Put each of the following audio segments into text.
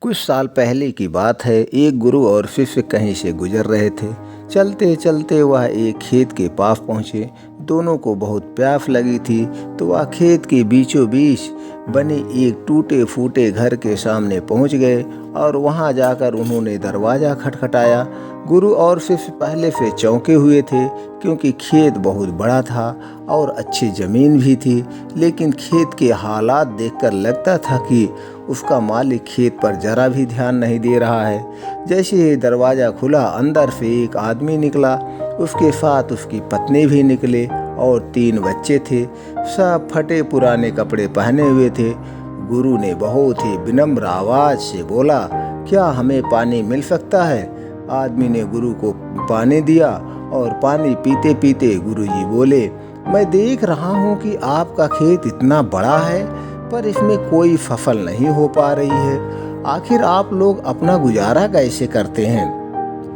कुछ साल पहले की बात है। एक गुरु और शिष्य कहीं से गुजर रहे थे। चलते चलते वह एक खेत के पास पहुंचे। दोनों को बहुत प्यास लगी थी, तो वह खेत के बीचों बीच बने एक टूटे फूटे घर के सामने पहुंच गए और वहां जाकर उन्होंने दरवाज़ा खटखटाया। गुरु और शिष्य पहले से चौंके हुए थे, क्योंकि खेत बहुत बड़ा था और अच्छी ज़मीन भी थी, लेकिन खेत के हालात देखकर लगता था कि उसका मालिक खेत पर जरा भी ध्यान नहीं दे रहा है। जैसे ही दरवाज़ा खुला, अंदर से एक आदमी निकला। उसके साथ उसकी पत्नी भी निकले और 3 बच्चे थे। सब फटे पुराने कपड़े पहने हुए थे। गुरु ने बहुत ही विनम्र आवाज़ से बोला, क्या हमें पानी मिल सकता है? आदमी ने गुरु को पानी दिया और पानी पीते पीते गुरुजी बोले, मैं देख रहा हूँ कि आपका खेत इतना बड़ा है, पर इसमें कोई फसल नहीं हो पा रही है। आखिर आप लोग अपना गुजारा कैसे करते हैं?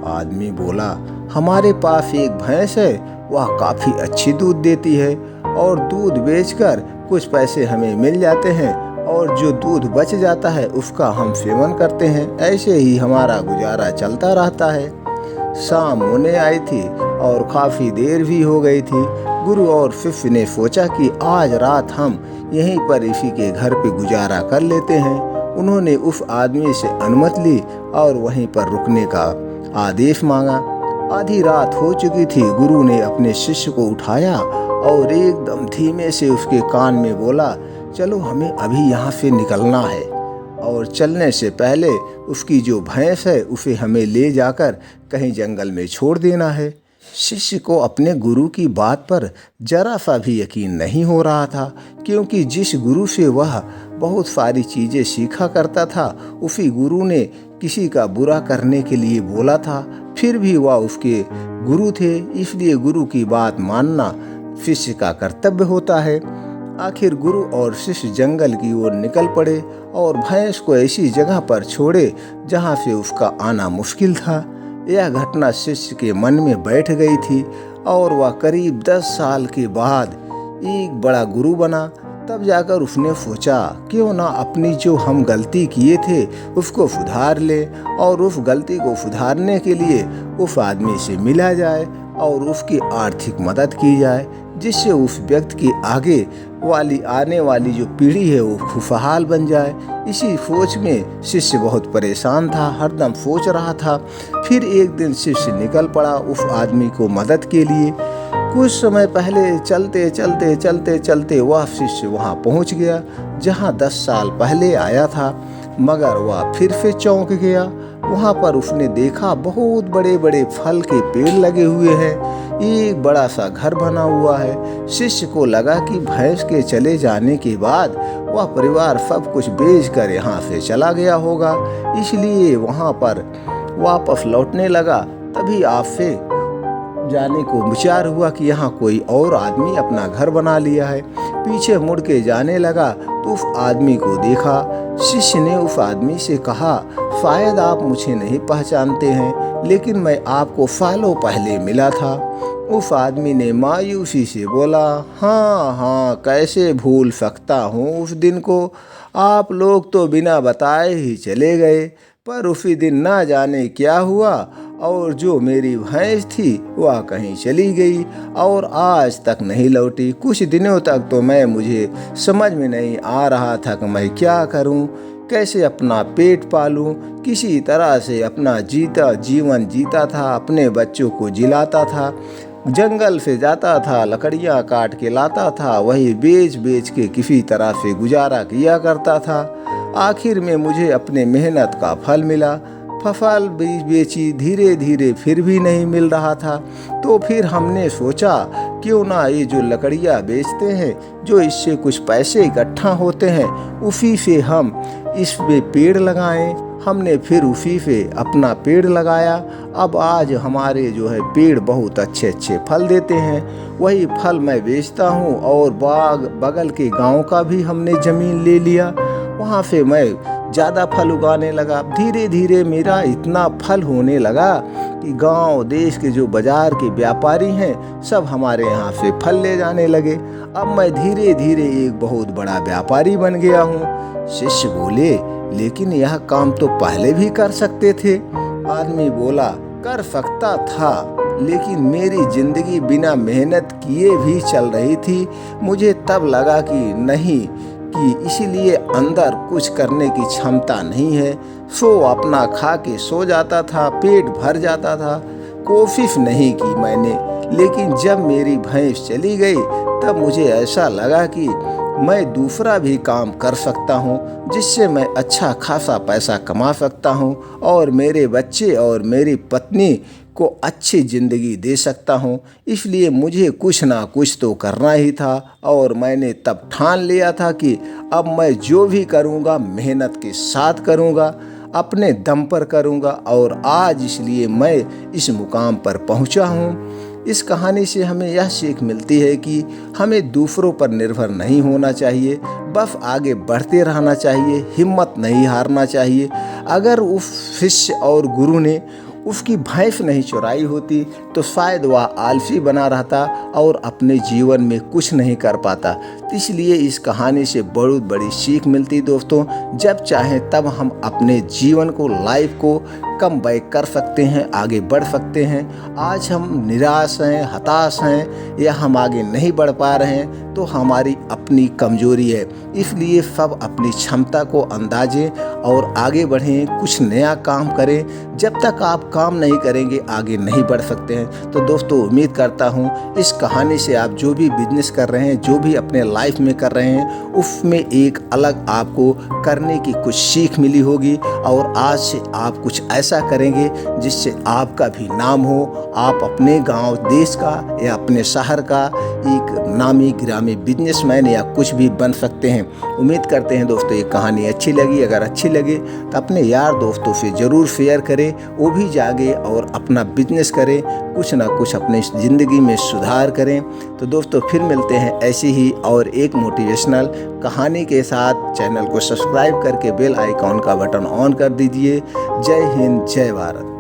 आदमी बोला, हमारे पास एक भैंस है, वह काफ़ी अच्छी दूध देती है और दूध बेचकर कुछ पैसे हमें मिल जाते हैं और जो दूध बच जाता है उसका हम सेवन करते हैं। ऐसे ही हमारा गुजारा चलता रहता है। शाम होने आई थी और काफ़ी देर भी हो गई थी। गुरु और शिष्य ने सोचा कि आज रात हम यहीं पर इसी के घर पे गुजारा कर लेते हैं। उन्होंने उस आदमी से अनुमति ली और वहीं पर रुकने का आदेश मांगा। आधी रात हो चुकी थी। गुरु ने अपने शिष्य को उठाया और एकदम धीमे से उसके कान में बोला, चलो हमें अभी यहाँ से निकलना है और चलने से पहले उसकी जो भैंस है उसे हमें ले जाकर कहीं जंगल में छोड़ देना है। शिष्य को अपने गुरु की बात पर जरा सा भी यकीन नहीं हो रहा था, क्योंकि जिस गुरु से वह बहुत सारी चीज़ें सीखा करता था, उसी गुरु ने किसी का बुरा करने के लिए बोला था। फिर भी वह उसके गुरु थे, इसलिए गुरु की बात मानना शिष्य का कर्तव्य होता है। आखिर गुरु और शिष्य जंगल की ओर निकल पड़े और भैंस को ऐसी जगह पर छोड़े जहाँ से उसका आना मुश्किल था। यह घटना शिष्य के मन में बैठ गई थी और वह करीब 10 साल के बाद एक बड़ा गुरु बना। तब जाकर उसने सोचा, क्यों ना अपनी जो हम गलती किए थे उसको सुधार ले और उस गलती को सुधारने के लिए उस आदमी से मिला जाए और उसकी आर्थिक मदद की जाए, जिससे उस व्यक्ति की आने वाली जो पीढ़ी है वो खुशहाल बन जाए। इसी सोच में शिष्य बहुत परेशान था, हरदम सोच रहा था। फिर एक दिन शिष्य निकल पड़ा उस आदमी को मदद के लिए। कुछ समय पहले चलते चलते चलते चलते वह शिष्य वहाँ पहुँच गया जहाँ 10 साल पहले आया था, मगर वह फिर से चौंक गया। वहाँ पर उसने देखा बहुत बड़े बड़े फल के पेड़ लगे हुए हैं, एक बड़ा सा घर बना हुआ है। शिष्य को लगा कि भैंस के चले जाने के बाद वह परिवार सब कुछ बेचकर यहाँ से चला गया होगा, इसलिए वहाँ पर वापस लौटने लगा। तभी आपसे जाने को विचार हुआ कि यहाँ कोई और आदमी अपना घर बना लिया है। पीछे मुड़ के जाने लगा तो उस आदमी को देखा। शिष्य ने उस आदमी से कहा, शायद आप मुझे नहीं पहचानते हैं, लेकिन मैं आपको सालों पहले मिला था। उस आदमी ने मायूसी से बोला, हाँ, कैसे भूल सकता हूँ उस दिन को। आप लोग तो बिना बताए ही चले गए, पर उसी दिन ना जाने क्या हुआ और जो मेरी भैंस थी वह कहीं चली गई और आज तक नहीं लौटी। कुछ दिनों तक तो मुझे समझ में नहीं आ रहा था कि मैं क्या करूं, कैसे अपना पेट पालूं। किसी तरह से अपना जीवन जीता था, अपने बच्चों को जिलाता था, जंगल से जाता था, लकड़ियां काट के लाता था, वही बेच बेच के किसी तरह से गुजारा किया करता था। आखिर में मुझे अपने मेहनत का फल मिला। फसल बेची, धीरे धीरे फिर भी नहीं मिल रहा था। तो फिर हमने सोचा, क्यों ना ये जो लकड़ियाँ बेचते हैं, जो इससे कुछ पैसे इकट्ठा होते हैं, उसी से हम इस पे पेड़ लगाएं। हमने फिर उसी से अपना पेड़ लगाया। अब आज हमारे जो है पेड़ बहुत अच्छे अच्छे फल देते हैं। वही फल मैं बेचता हूँ और बगल के गांव का भी हमने ज़मीन ले लिया। वहाँ से मैं ज़्यादा फल उगाने लगा। धीरे धीरे मेरा इतना फल होने लगा कि गांव देश के जो बाज़ार के व्यापारी हैं सब हमारे यहाँ से फल ले जाने लगे। अब मैं धीरे धीरे एक बहुत बड़ा व्यापारी बन गया हूँ। शिष्य बोले, लेकिन यह काम तो पहले भी कर सकते थे। आदमी बोला, कर सकता था, लेकिन मेरी जिंदगी बिना मेहनत किए भी चल रही थी। मुझे तब लगा कि नहीं, कि इसीलिए अंदर कुछ करने की क्षमता नहीं है। सो अपना खा के सो जाता था, पेट भर जाता था। कोशिश नहीं की मैंने, लेकिन जब मेरी भैंस चली गई तब मुझे ऐसा लगा कि मैं दूसरा भी काम कर सकता हूँ, जिससे मैं अच्छा खासा पैसा कमा सकता हूँ और मेरे बच्चे और मेरी पत्नी को अच्छी ज़िंदगी दे सकता हूँ। इसलिए मुझे कुछ ना कुछ तो करना ही था और मैंने तब ठान लिया था कि अब मैं जो भी करूँगा मेहनत के साथ करूँगा, अपने दम पर करूँगा और आज इसलिए मैं इस मुकाम पर पहुँचा हूँ। इस कहानी से हमें यह सीख मिलती है कि हमें दूसरों पर निर्भर नहीं होना चाहिए, बस आगे बढ़ते रहना चाहिए, हिम्मत नहीं हारना चाहिए। अगर उस शिष्य और गुरु ने उसकी भैंस नहीं चुराई होती तो शायद वह आलसी बना रहता और अपने जीवन में कुछ नहीं कर पाता। इसलिए इस कहानी से बहुत बड़ी सीख मिलती दोस्तों। जब चाहें तब हम अपने जीवन को, लाइफ को कम बैक कर सकते हैं, आगे बढ़ सकते हैं। आज हम निराश हैं, हताश हैं या हम आगे नहीं बढ़ पा रहे हैं तो हमारी अपनी कमजोरी है। इसलिए सब अपनी क्षमता को अंदाजें और आगे बढ़ें, कुछ नया काम करें। जब तक आप काम नहीं करेंगे आगे नहीं बढ़ सकते हैं। तो दोस्तों, उम्मीद करता हूँ इस कहानी से आप जो भी बिजनेस कर रहे हैं, जो भी अपने लाइफ में कर रहे हैं, उसमें एक अलग आपको करने की कुछ सीख मिली होगी और आज से आप कुछ ऐसा करेंगे जिससे आपका भी नाम हो, आप अपने गांव, देश का या अपने शहर का एक नामी गिरामी बिजनेसमैन या कुछ भी बन सकते हैं। उम्मीद करते हैं दोस्तों ये कहानी अच्छी लगी। अगर अच्छी लगे तो अपने यार दोस्तों से ज़रूर शेयर करें, वो भी जागे और अपना बिजनेस करें, कुछ ना कुछ अपनी ज़िंदगी में सुधार करें। तो दोस्तों, फिर मिलते हैं ऐसी ही और एक मोटिवेशनल कहानी के साथ। चैनल को सब्सक्राइब करके बेल आइकॉन का बटन ऑन कर दीजिए। जय हिंद, जय भारत।